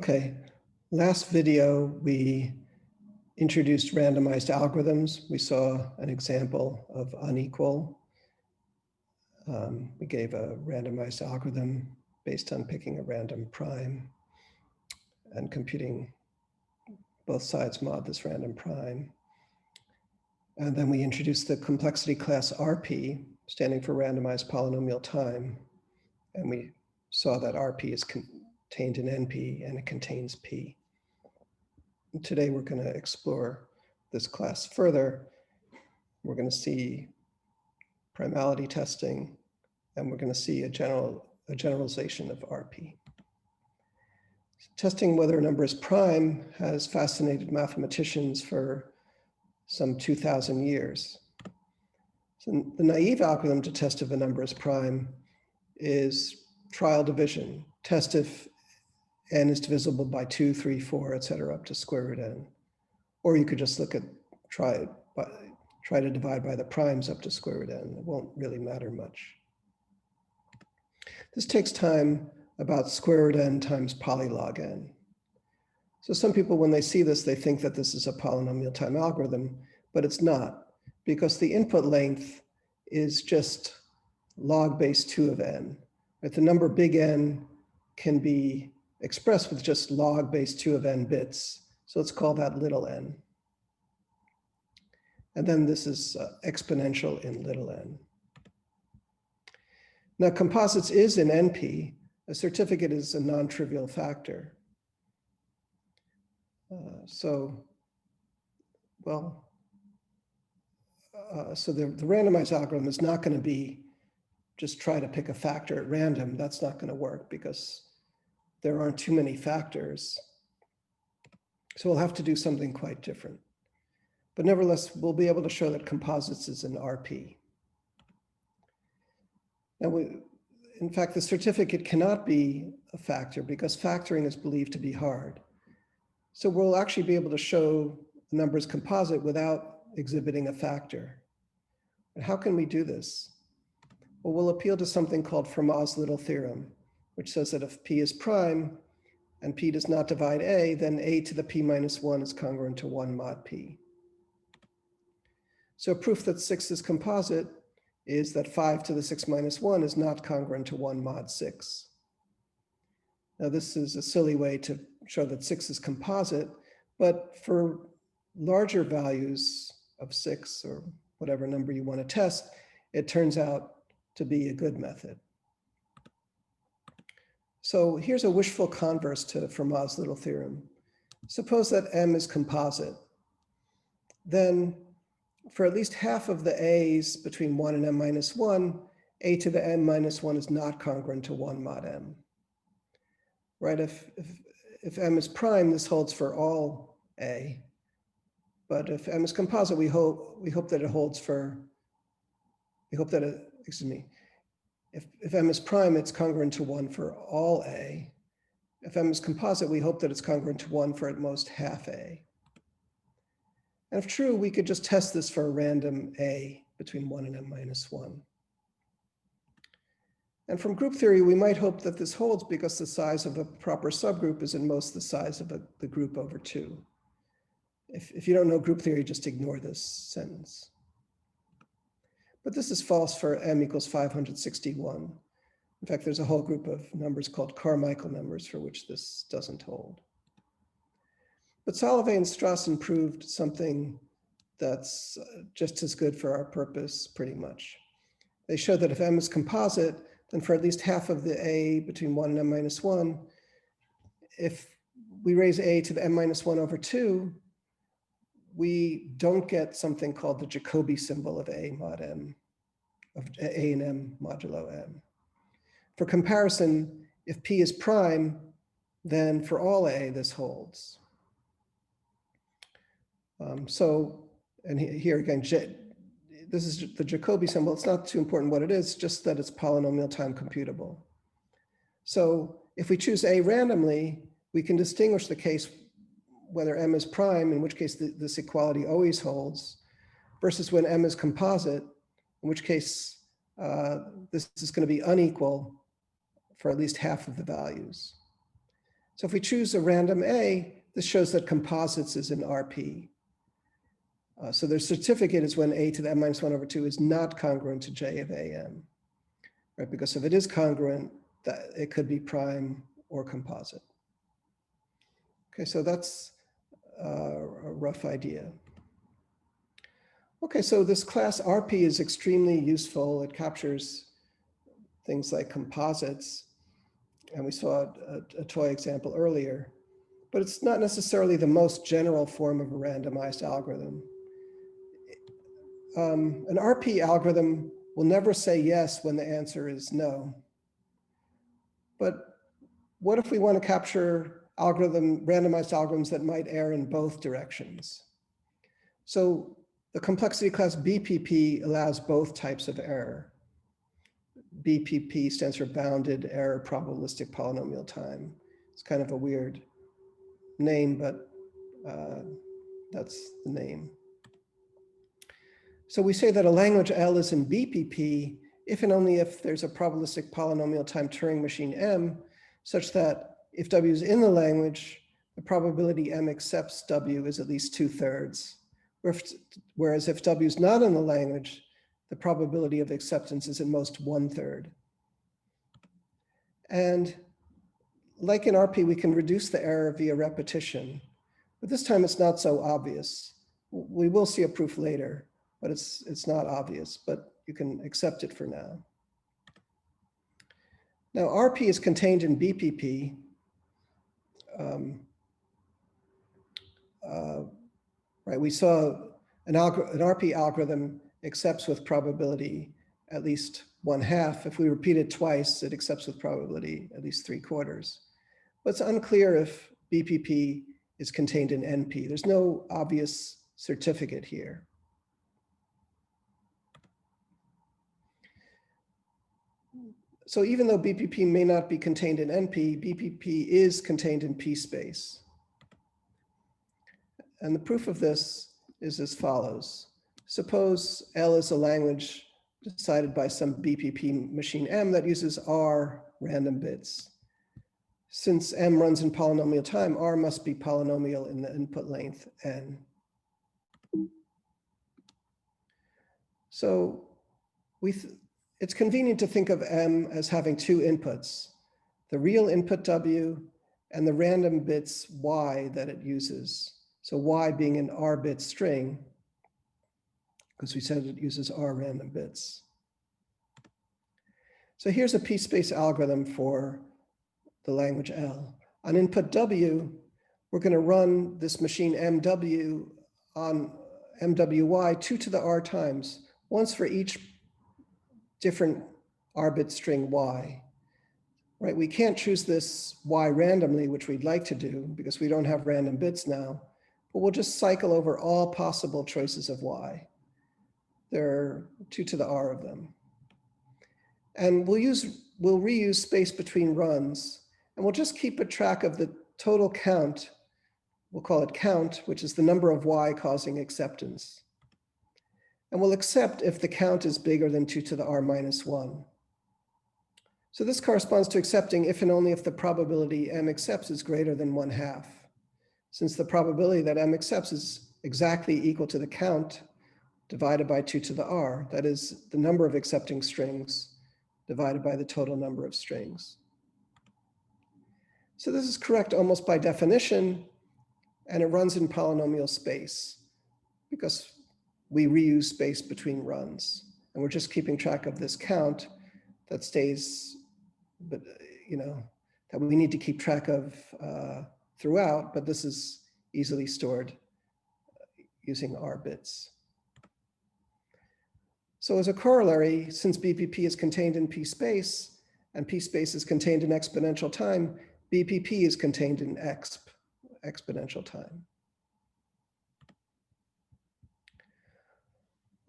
Okay, last video we introduced randomized algorithms. We saw an example of unequal. We gave a randomized algorithm based on picking a random prime and computing both sides mod this random prime. And then we introduced the complexity class RP, standing for randomized polynomial time. And we saw that RP is contained in NP and it contains P. And today we're going to explore this class further. We're going to see primality testing, and we're going to see a generalization of RP. Testing whether a number is prime has fascinated mathematicians for some 2,000 years. So the naive algorithm to test if a number is prime is trial division. Test if n is divisible by 2, 3, 4, etc., up to square root n. Or you could just look at try to divide by the primes up to square root n. It won't really matter much. This takes time about square root n times polylog n. So some people, when they see this, they think that this is a polynomial time algorithm, but it's not, because the input length is just log base 2 of n. Right? The number big N can be expressed with just log base 2 of n bits. So let's call that little n. And then this is exponential in little n. Now, composites is in NP. A certificate is a non-trivial factor. So the randomized algorithm is not going to be just try to pick a factor at random. That's not going to work because there aren't too many factors. So we'll have to do something quite different. But nevertheless, we'll be able to show that composites is an RP. Now, in fact, the certificate cannot be a factor because factoring is believed to be hard. So we'll actually be able to show a number is composite without exhibiting a factor. And how can we do this? Well, we'll appeal to something called Fermat's little theorem, which says that if P is prime and P does not divide A, then A to the P minus 1 is congruent to 1 mod P. So proof that 6 is composite is that 5 to the 6 minus 1 is not congruent to 1 mod 6. Now, this is a silly way to show that 6 is composite, but for larger values of 6 or whatever number you want to test, it turns out to be a good method. So here's a wishful converse to Fermat's little theorem. Suppose that M is composite. Then for at least half of the A's between 1 and m minus 1, A to the m minus 1 is not congruent to 1 mod m. Right? If m is prime, this holds for all A. But if m is composite, we hope that it holds for, if m is prime, it's congruent to 1 for all A. If m is composite, we hope that it's congruent to 1 for at most half A. And if true, we could just test this for a random A between 1 and m minus 1. And from group theory, we might hope that this holds because the size of a proper subgroup is in most the size of the group over 2. If you don't know group theory, just ignore this sentence. But this is false for m equals 561. In fact, there's a whole group of numbers called Carmichael numbers for which this doesn't hold. But Solovay and Strassen proved something that's just as good for our purpose, pretty much. They showed that if m is composite, then for at least half of the A between 1 and m minus 1, if we raise A to the m minus 1 over 2, we don't get something called the Jacobi symbol of A mod m, of A and m modulo m. For comparison, if P is prime, then for all A, this holds. And here again, this is the Jacobi symbol. It's not too important what it is, just that it's polynomial time computable. So if we choose A randomly, we can distinguish the case whether m is prime, in which case this equality always holds, versus when m is composite, in which case this is going to be unequal for at least half of the values. So if we choose a random A, this shows that composites is in RP. So their certificate is when a to the m minus 1 over 2 is not congruent to j of am, right? Because if it is congruent, that it could be prime or composite. Okay, so that's a rough idea. Okay, so this class RP is extremely useful. It captures things like composites, and we saw a toy example earlier, but it's not necessarily the most general form of a randomized algorithm. An RP algorithm will never say yes when the answer is no. But what if we want to capture randomized algorithms that might err in both directions? So the complexity class BPP allows both types of error. BPP stands for bounded error probabilistic polynomial time. It's kind of a weird name, but that's the name. So we say that a language L is in BPP if and only if there's a probabilistic polynomial time Turing machine M, such that if W is in the language, the probability M accepts W is at least 2/3. Whereas if W is not in the language, the probability of acceptance is at most 1/3. And like in RP, we can reduce the error via repetition, but this time it's not so obvious. We will see a proof later, but it's not obvious, but you can accept it for now. Now, RP is contained in BPP. Right, we saw an RP algorithm accepts with probability at least 1/2. If we repeat it twice, it accepts with probability at least 3/4. But it's unclear if BPP is contained in NP. There's no obvious certificate here. So even though BPP may not be contained in NP, BPP is contained in P space. And the proof of this is as follows. Suppose L is a language decided by some BPP machine M that uses R random bits. Since M runs in polynomial time, R must be polynomial in the input length N. So it's convenient to think of M as having two inputs, the real input W and the random bits Y that it uses. So Y being an R bit string, because we said it uses R random bits. So here's a P-space algorithm for the language L. On input W, we're going to run this machine MW on MWY 2 to the R times, once for each different R bit string Y. Right? We can't choose this Y randomly, which we'd like to do because we don't have random bits now, but we'll just cycle over all possible choices of Y. There are 2 to the R of them. And we'll reuse space between runs, and we'll just keep a track of the total count. We'll call it count, which is the number of Y causing acceptance. And we'll accept if the count is bigger than 2 to the R minus 1. So this corresponds to accepting if and only if the probability M accepts is greater than 1/2. Since the probability that M accepts is exactly equal to the count divided by 2 to the R, that is the number of accepting strings divided by the total number of strings. So this is correct almost by definition, and it runs in polynomial space because we reuse space between runs. And we're just keeping track of this count that stays, but that we need to keep track of throughout, but this is easily stored using R bits. So as a corollary, since BPP is contained in P space and P space is contained in exponential time, BPP is contained in exponential time.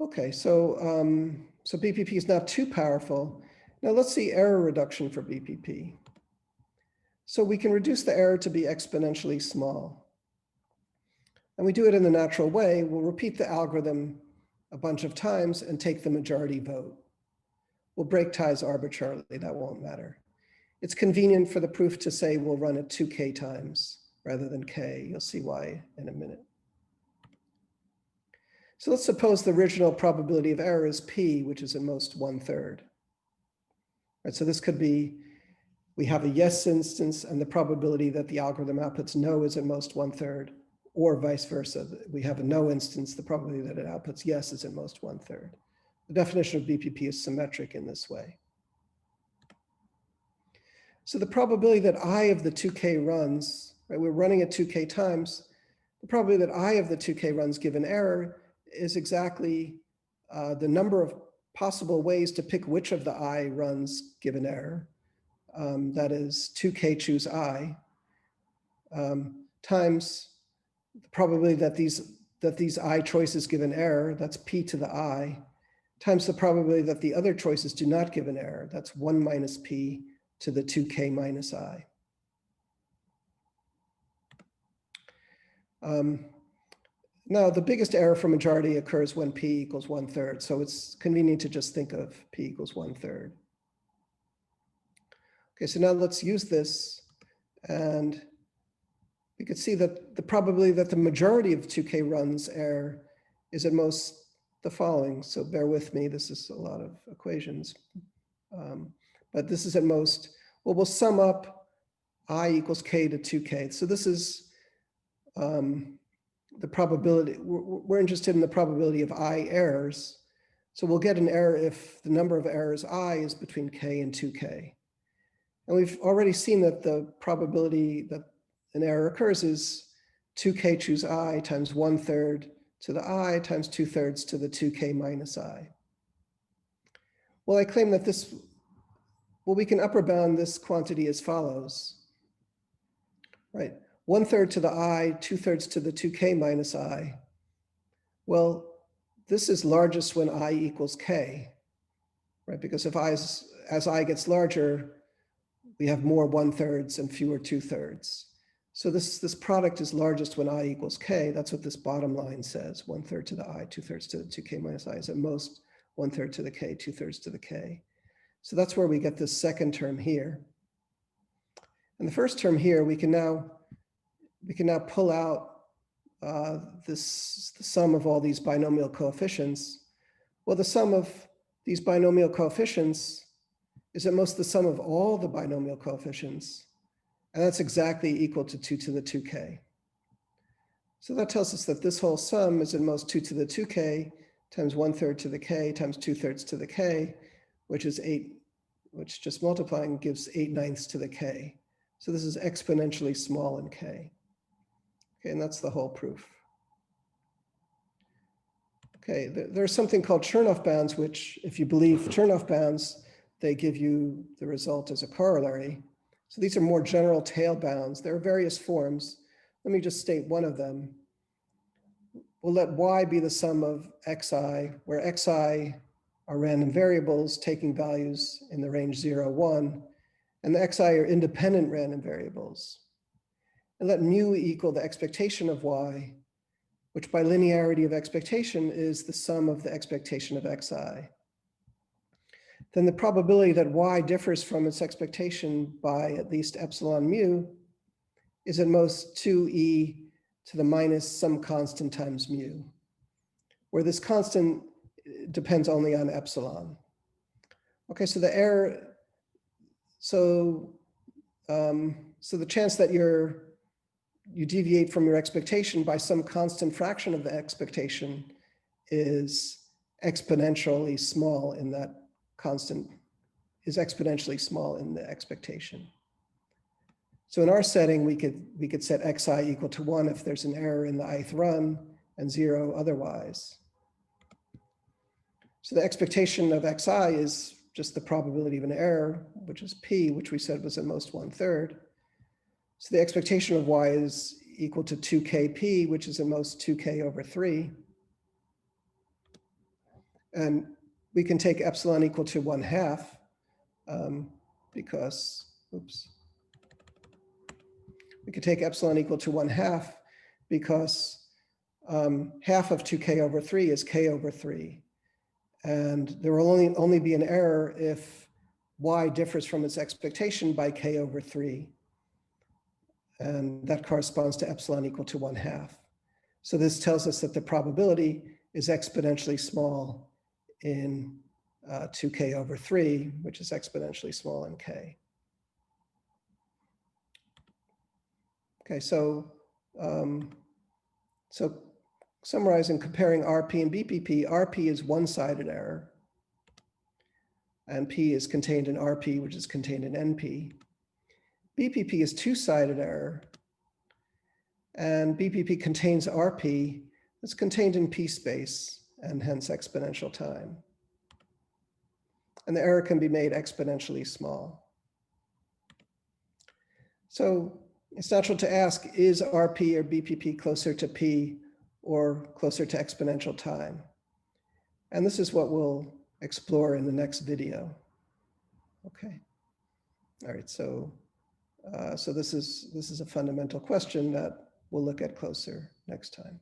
Okay, so BPP is not too powerful. Now let's see error reduction for BPP. So we can reduce the error to be exponentially small. And we do it in the natural way. We'll repeat the algorithm a bunch of times and take the majority vote. We'll break ties arbitrarily, that won't matter. it's convenient for the proof to say we'll run it 2k times rather than k. You'll see why in a minute. So let's suppose the original probability of error is p, which is at most 1/3. Right, so this could be, we have a yes instance and the probability that the algorithm outputs no is at most 1/3, or vice versa. We have a no instance, the probability that it outputs yes is at most 1/3. The definition of BPP is symmetric in this way. So the probability that I of the 2k runs, right, we're running it 2k times, the probability that I of the 2k runs given error is exactly the number of possible ways to pick which of the I runs given error. That is 2k choose I, times the probability that these I choices give an error, that's p to the I, times the probability that the other choices do not give an error, that's 1 minus p to the 2k minus I. Now, the biggest error for majority occurs when p equals 1/3, so it's convenient to just think of p equals 1/3. Okay, so now let's use this, and we could see that the probability that the majority of 2k runs error is at most the following. So bear with me, this is a lot of equations. But this is at most, well, we'll sum up I equals k to 2k. So this is the probability, we're interested in the probability of I errors. So we'll get an error if the number of errors I is between k and 2k. And we've already seen that the probability that an error occurs is 2k choose I times 1/3 to the I times 2/3 to the 2k minus I. Well, I claim that this, well, we can upper bound this quantity as follows, right? 1/3 to the I, 2/3 to the 2k minus I. Well, this is largest when I equals k, right? Because if as I gets larger, we have more 1/3s and fewer 2/3s. So this product is largest when I equals k. That's what this bottom line says. 1/3 to the I, 2/3 to the 2k minus I is at most 1/3 to the k, 2/3 to the k. So that's where we get this second term here. And the first term here, we can now pull out the sum of all these binomial coefficients. Well, the sum of these binomial coefficients is at most the sum of all the binomial coefficients. And that's exactly equal to 2 to the 2k. So that tells us that this whole sum is at most 2 to the 2k times 1/3 to the k times 2/3 to the k, which is 8, which just multiplying gives 8/9 to the k. So this is exponentially small in k. Okay, and that's the whole proof. Okay, there's something called Churoff bounds, which if you believe Churoff bounds, they give you the result as a corollary. So these are more general tail bounds. There are various forms. Let me just state one of them. We'll let y be the sum of xi, where xi are random variables taking values in the range 0, 1, and the xi are independent random variables. And let mu equal the expectation of y, which by linearity of expectation is the sum of the expectation of xi. Then the probability that y differs from its expectation by at least epsilon mu is at most 2e to the minus some constant times mu, where this constant depends only on epsilon. Okay, so the error, so the chance that you deviate from your expectation by some constant fraction of the expectation is exponentially small in that constant, is exponentially small in the expectation. So in our setting, we could set xi equal to 1 if there's an error in the ith run and 0 otherwise. So the expectation of xi is just the probability of an error, which is p, which we said was at most 1/3. So the expectation of y is equal to 2kp, which is at most 2k over 3. And we can take epsilon equal to 1/2 because, oops. We could take epsilon equal to 1/2 because half of 2k over 3 is k over 3. And there will only be an error if y differs from its expectation by k over 3. And that corresponds to epsilon equal to 1/2. So this tells us that the probability is exponentially small in 2k over 3, which is exponentially small in k. Okay, so summarizing, comparing RP and BPP, RP is one-sided error, and P is contained in RP, which is contained in NP. BPP is two-sided error, and BPP contains RP that's contained in P space, and hence exponential time. And the error can be made exponentially small. So it's natural to ask, is RP or BPP closer to P or closer to exponential time? And this is what we'll explore in the next video. Okay. All right, so this is a fundamental question that we'll look at closer next time.